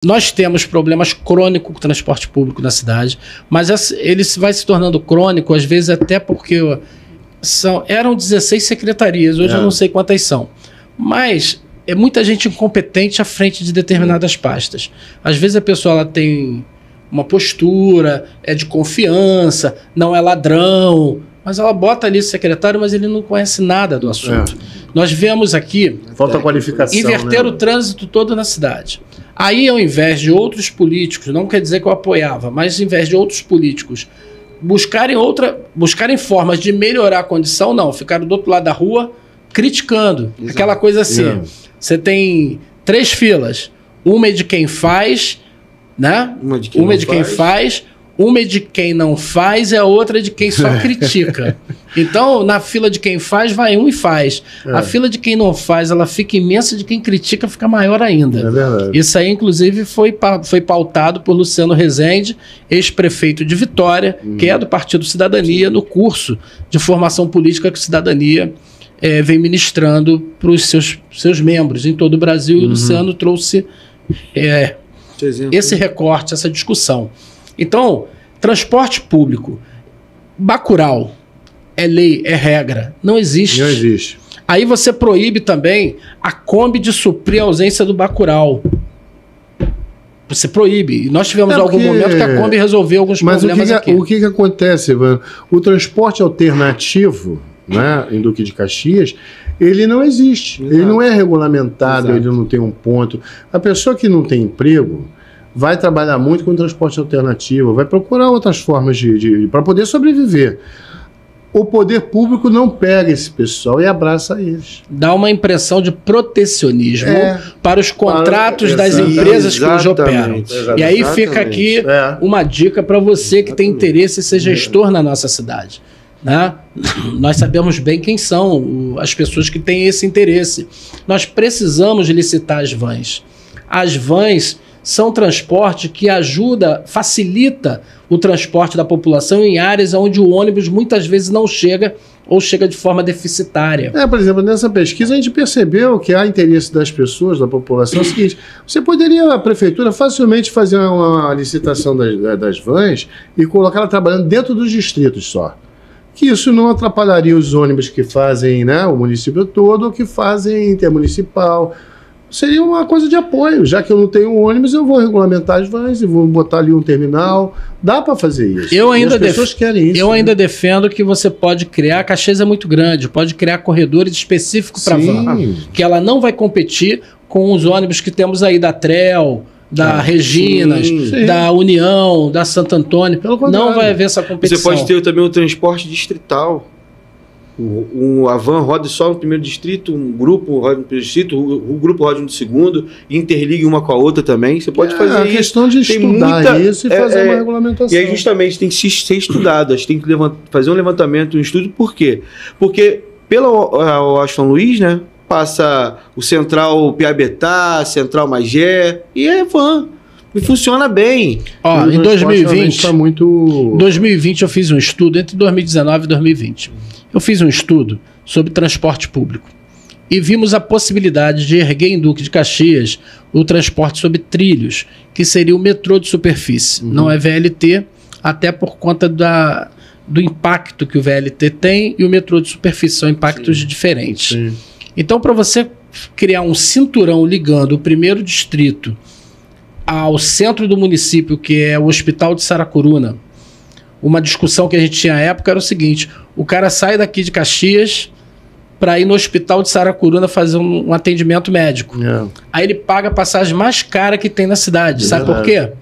Nós temos problemas crônicos com o transporte público na cidade, mas ele vai se tornando crônico, às vezes até porque eram 16 secretarias, hoje eu não sei quantas são. Mas é muita gente incompetente à frente de determinadas pastas. Às vezes a pessoa ela tem uma postura, é de confiança, não é ladrão, mas ela bota ali o secretário, mas ele não conhece nada do assunto. Nós vemos aqui... Falta qualificação, inverter o trânsito todo na cidade. Aí, ao invés de outros políticos, não quer dizer que eu apoiava, mas ao invés de outros políticos buscarem formas de melhorar a condição, não, ficaram do outro lado da rua criticando. Exato. Aquela coisa assim, você tem 3 filas, uma é de quem faz, né? Uma é de quem faz, uma é de quem não faz e a outra é de quem só critica. Então, na fila de quem faz, vai um e faz. A fila de quem não faz, ela fica imensa, de quem critica fica maior ainda. É verdade. Isso aí, inclusive, foi pautado por Luciano Rezende, ex-prefeito de Vitória, que é do Partido Cidadania, no curso de formação política que o Cidadania vem ministrando para os seus membros em todo o Brasil. E o Luciano trouxe esse recorte, essa discussão. Então, transporte público, Bacurau, é lei, é regra. Não existe. Não existe. Aí você proíbe também a Kombi de suprir a ausência do Bacurau. Você proíbe. E nós tivemos algum momento que a Kombi resolveu alguns problemas aqui. Mas o que acontece, Ivan? O transporte alternativo, né, em Duque de Caxias, ele não existe. Exato. Ele não é regulamentado, exato, ele não tem um ponto. A pessoa que não tem emprego vai trabalhar muito com transporte alternativo, vai procurar outras formas para poder sobreviver. O poder público não pega esse pessoal e abraça eles. Dá uma impressão de protecionismo para os contratos das empresas que hoje operam. E aí fica aqui uma dica para você que tem interesse em ser gestor na nossa cidade. Né? Nós sabemos bem quem são as pessoas que têm esse interesse. Nós precisamos licitar as vans. As vans são transporte que facilita o transporte da população em áreas onde o ônibus muitas vezes não chega ou chega de forma deficitária. Por exemplo, nessa pesquisa a gente percebeu que há interesse das pessoas, da população. É o seguinte, você poderia, a prefeitura, facilmente fazer uma licitação das vans e colocar ela trabalhando dentro dos distritos só. Que isso não atrapalharia os ônibus que fazem, né, o município todo ou que fazem intermunicipal. Seria uma coisa de apoio. Já que eu não tenho ônibus, eu vou regulamentar as vans e vou botar ali um terminal. Dá para fazer isso. As pessoas querem isso. Eu ainda defendo que você pode criar, Caxias é muito grande, pode criar corredores específicos para van, que ela não vai competir com os ônibus que temos aí da TREL, da Reginas, da União, da Santo Antônio. Não vai haver essa competição. Você pode ter também o transporte distrital. A van roda só no primeiro distrito, um grupo roda no primeiro distrito, o grupo roda no segundo, interliga uma com a outra também. Você pode fazer isso. É questão de estudar isso e fazer uma regulamentação. E aí justamente tem que ser estudado, a gente tem que fazer um levantamento, um estudo. Por quê? Porque pela Washington Luiz, né, passa o Central Piabetá, Central Magé, e é van. E funciona bem. Em 2020 eu fiz um estudo, entre 2019 e 2020. Eu fiz um estudo sobre transporte público e vimos a possibilidade de erguer em Duque de Caxias o transporte sobre trilhos, que seria o metrô de superfície. Não é VLT, até por conta do impacto que o VLT tem e o metrô de superfície. São impactos diferentes. Então, para você criar um cinturão ligando o primeiro distrito ao centro do município, que é o Hospital de Saracuruna, uma discussão que a gente tinha à época era o seguinte: o cara sai daqui de Caxias para ir no Hospital de Saracuruna fazer um atendimento médico. Aí ele paga a passagem mais cara que tem na cidade. Sabe por quê?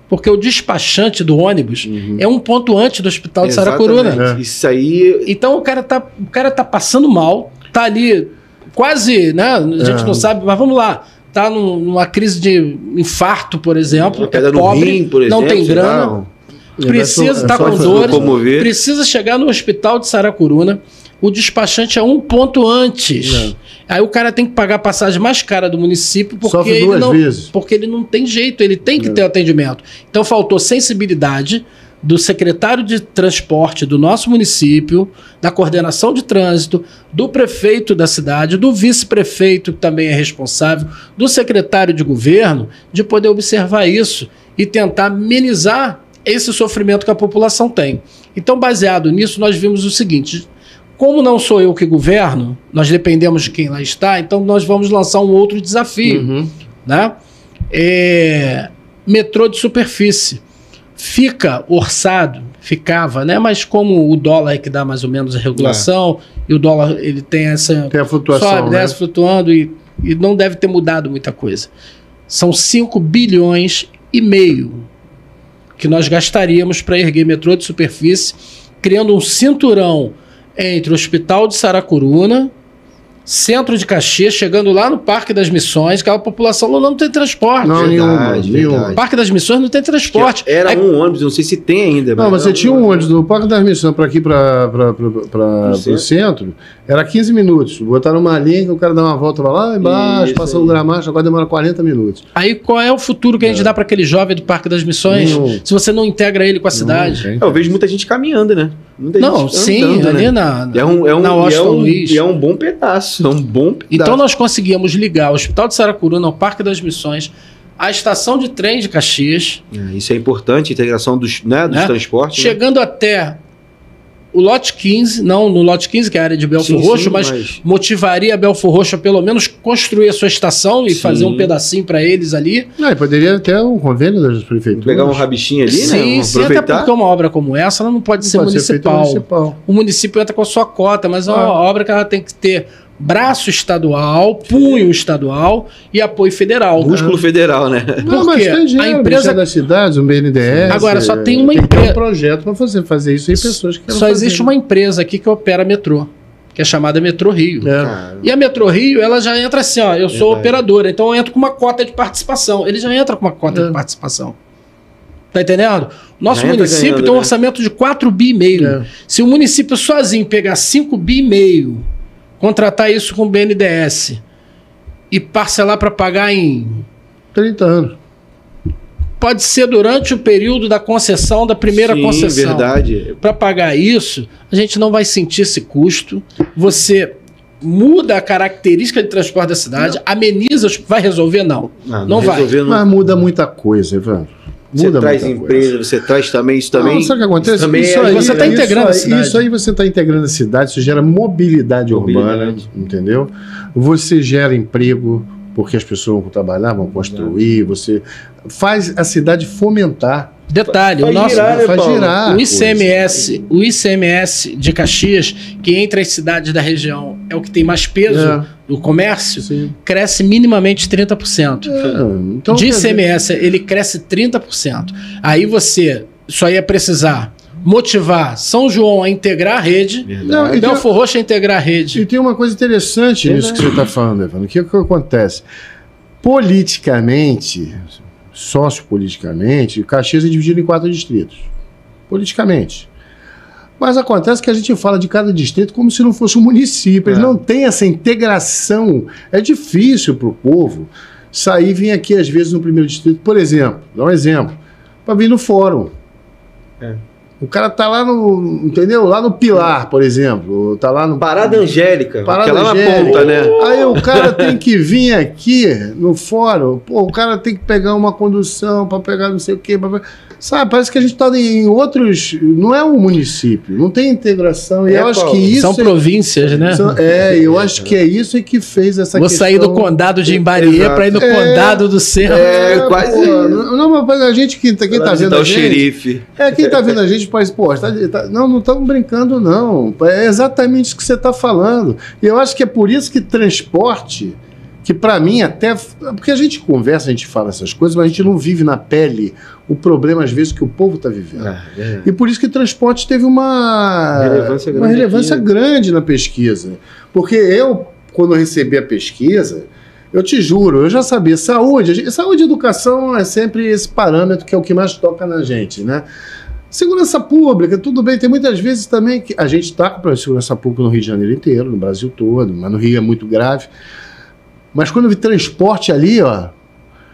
Porque o despachante do ônibus é um ponto antes do Hospital de Saracuruna. Isso aí... Então o cara tá passando mal, tá ali quase, né? A gente não sabe, mas vamos lá. Tá numa crise de infarto, por exemplo, é pobre, rim, por exemplo, não tem grana, precisa estar com dores, precisa chegar no Hospital de Saracuruna, o despachante é um ponto antes. Aí o cara tem que pagar a passagem mais cara do município porque ele não tem jeito, ele tem que ter atendimento. Então faltou sensibilidade do secretário de transporte do nosso município, da coordenação de trânsito, do prefeito da cidade, do vice-prefeito, que também é responsável, do secretário de governo, de poder observar isso e tentar amenizar esse sofrimento que a população tem. Então, baseado nisso, nós vimos o seguinte: como não sou eu que governo, nós dependemos de quem lá está, então nós vamos lançar um outro desafio, né? Metrô de superfície. Ficava, né? Mas como o dólar é que dá mais ou menos a regulação, e o dólar ele tem essa... Tem a flutuação, sobe, né? desce, flutuando, e não deve ter mudado muita coisa. São 5,5 bilhões que nós gastaríamos para erguer metrô de superfície, criando um cinturão entre o Hospital de Saracuruna, Centro de Caxias, chegando lá no Parque das Missões, que a população não tem transporte. Não, nenhum. Parque das Missões não tem transporte. Era um ônibus, não sei se tem ainda. Não, mas você tinha um ônibus do Parque das Missões para aqui, para o centro, era 15 minutos. Botaram uma linha que o cara dá uma volta lá embaixo, passa o Gramacho, agora demora 40 minutos. Aí qual é o futuro que a gente dá para aquele jovem do Parque das Missões, se você não integra ele com a cidade? Eu vejo muita gente caminhando, né? Sim, andando, ali né? na Washington Luiz. E é um bom pedaço. Então nós conseguimos ligar o Hospital de Saracuruna ao Parque das Missões, a estação de trem de Caxias. Isso é importante, a integração dos transportes. Chegando até o lote 15, no lote 15, que é a área de Belfor Roxo, mas motivaria a Belfor Roxo a pelo menos construir a sua estação e fazer um pedacinho para eles ali. E poderia ter um convênio das prefeituras. Pegar um rabichinho ali, né? Sim, até porque uma obra como essa ela não pode ser municipal. O município entra com a sua cota, mas é uma obra que ela tem que ter braço estadual, punho estadual e apoio federal. Músculo federal, né? Não, mas tem dinheiro, a empresa das cidades, um BNDES. Agora, só tem uma empresa. Tem um projeto para fazer isso e pessoas que querem Só existe uma empresa aqui que opera metrô, que é chamada Metrô Rio. E a Metrô Rio, ela já entra assim, ó, eu sou operadora, então eu entro com uma cota de participação. Ele já entra com uma cota de participação. Tá entendendo? Nosso município tem um orçamento de 4,5 bi. Se o município sozinho pegar 5,5 bi, contratar isso com o BNDES e parcelar para pagar em 30 anos. Pode ser durante o período da concessão, da primeira concessão. Verdade. Para pagar isso, a gente não vai sentir esse custo. Você muda a característica de transporte da cidade, ameniza, vai resolver? Não vai. Mas muda muita coisa, Evandro. Você traz empresa, você traz também isso também. Sabe o que acontece? Você está integrando a cidade. Isso aí você está integrando a cidade, isso gera mobilidade urbana, entendeu? Você gera emprego, porque as pessoas vão trabalhar, vão construir, você faz a cidade fomentar. Detalhe, faz girar. O ICMS de Caxias, que entre as cidades da região é o que tem mais peso no comércio, cresce minimamente 30%. Então, de ICMS, ele cresce 30%. Aí você só ia precisar motivar São João a integrar a rede, Belfor Roxo a integrar a rede. E tem uma coisa interessante nisso que você está falando, Evandro. O que acontece? Politicamente, sociopoliticamente, Caxias é dividido em 4 distritos. Politicamente. Mas acontece que a gente fala de cada distrito como se não fosse um município. Eles não têm essa integração. É difícil para o povo sair e vir aqui, às vezes, no primeiro distrito. Por exemplo, dá um exemplo, para vir no fórum. O cara tá lá no, entendeu? Lá no Pilar, por exemplo. Tá lá no Parada Angélica. Parada lá Angélica. Na ponta, né? Aí o cara tem que vir aqui no fórum. Pô, o cara tem que pegar uma condução para pegar não sei o quê. Sabe, parece que a gente tá em outros... Não é um município, não tem integração. E eu acho que isso... São províncias, né? Eu acho que é isso que fez essa questão... Vou sair do condado de Imbarie para ir no condado do centro. Quase... Não, mas a gente, quem tá vendo a gente... xerife. Quem tá vendo a gente faz, pô, não estamos brincando, não. É exatamente isso que você está falando. E eu acho que é por isso que transporte, que para mim até... Porque a gente conversa, a gente fala essas coisas, mas a gente não vive na pele o problema, às vezes, que o povo está vivendo. E por isso que transporte teve uma relevância grande na pesquisa. Porque eu, quando eu recebi a pesquisa, eu te juro, eu já sabia, saúde e educação é sempre esse parâmetro que é o que mais toca na gente, né? Segurança pública, tudo bem, tem muitas vezes também que a gente está com segurança pública no Rio de Janeiro inteiro, no Brasil todo, mas no Rio é muito grave. Mas quando eu vi transporte ali, ó,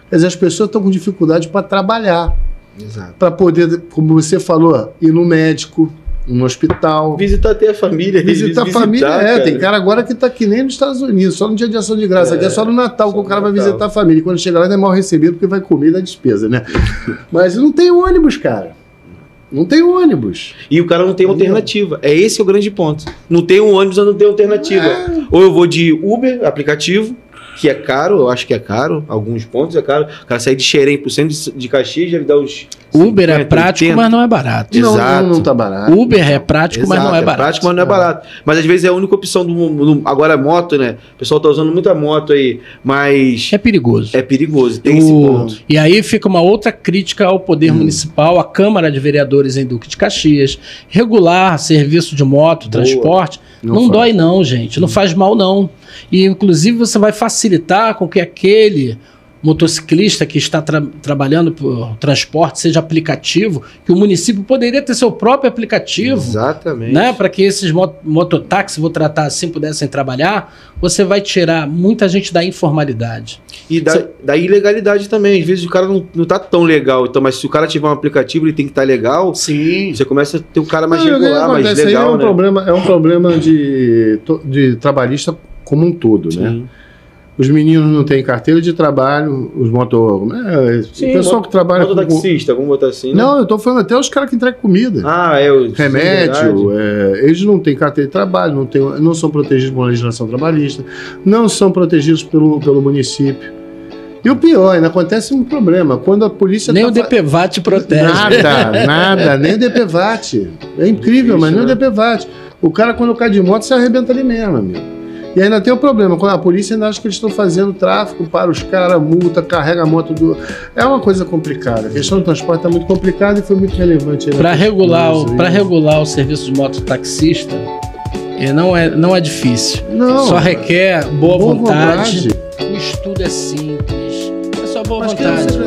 quer dizer, as pessoas estão com dificuldade para trabalhar. Exato. para poder, como você falou, ir no médico, no hospital. Visitar até a família. Visitar a família, tem cara agora que tá que nem nos Estados Unidos, só no dia de ação de graça. Aqui é só no Natal que o cara vai visitar a família. E quando chega lá, ele é mal recebido porque vai comer da despesa, né? Mas não tem ônibus, cara. Não tem ônibus. E o cara não tem alternativa. Esse é o grande ponto. Não tem um ônibus, eu não tenho alternativa. Ou eu vou de Uber, aplicativo, que é caro, eu acho que é caro, alguns pontos é caro. O cara sai de Xerém pro centro de Caxias, já dá uns... Uber é prático, 80. mas não é barato. Exato. Não tá barato. Uber é prático, mas não é barato. É prático, mas não é barato. Mas às vezes é a única opção agora moto, né? O pessoal tá usando muita moto aí, mas... É perigoso. É perigoso, tem esse ponto. E aí fica uma outra crítica ao poder municipal, à Câmara de Vereadores em Duque de Caxias. Regular serviço de moto, transporte, não dói não, gente. Não faz mal não. E inclusive você vai facilitar com que aquele motociclista que está trabalhando por transporte seja aplicativo, que o município poderia ter seu próprio aplicativo. Exatamente. Né, para que esses mototáxis, vou tratar assim, pudessem trabalhar, você vai tirar muita gente da informalidade. E da ilegalidade também. Às vezes o cara não tá tão legal. Então, mas se o cara tiver um aplicativo, ele tem que estar legal. Sim. Você começa a ter um cara mais regular, mais legal, aí é um problema de trabalhista como um todo, Sim. né? Os meninos não têm carteira de trabalho, os o pessoal que trabalha com... Mototaxista, vamos botar assim, né? Não, eu tô falando até os caras que entregam comida. Remédio, eles não têm carteira de trabalho, não são protegidos por legislação trabalhista, não são protegidos pelo município. E o pior, ainda acontece um problema, quando a polícia... Nem o DPVAT protege. Nada, nem o DPVAT. É incrível, mas nem o DPVAT. O cara, quando cai de moto, se arrebenta ali mesmo, amigo. E ainda tem o problema, quando a polícia ainda acha que eles estão fazendo tráfico para os caras, multa, carrega a moto do... É uma coisa complicada. A questão do transporte está muito complicada e foi muito relevante. Para regular o serviço de mototaxista, não é difícil. Não, só requer boa vontade. O estudo é simples. É só boa vontade.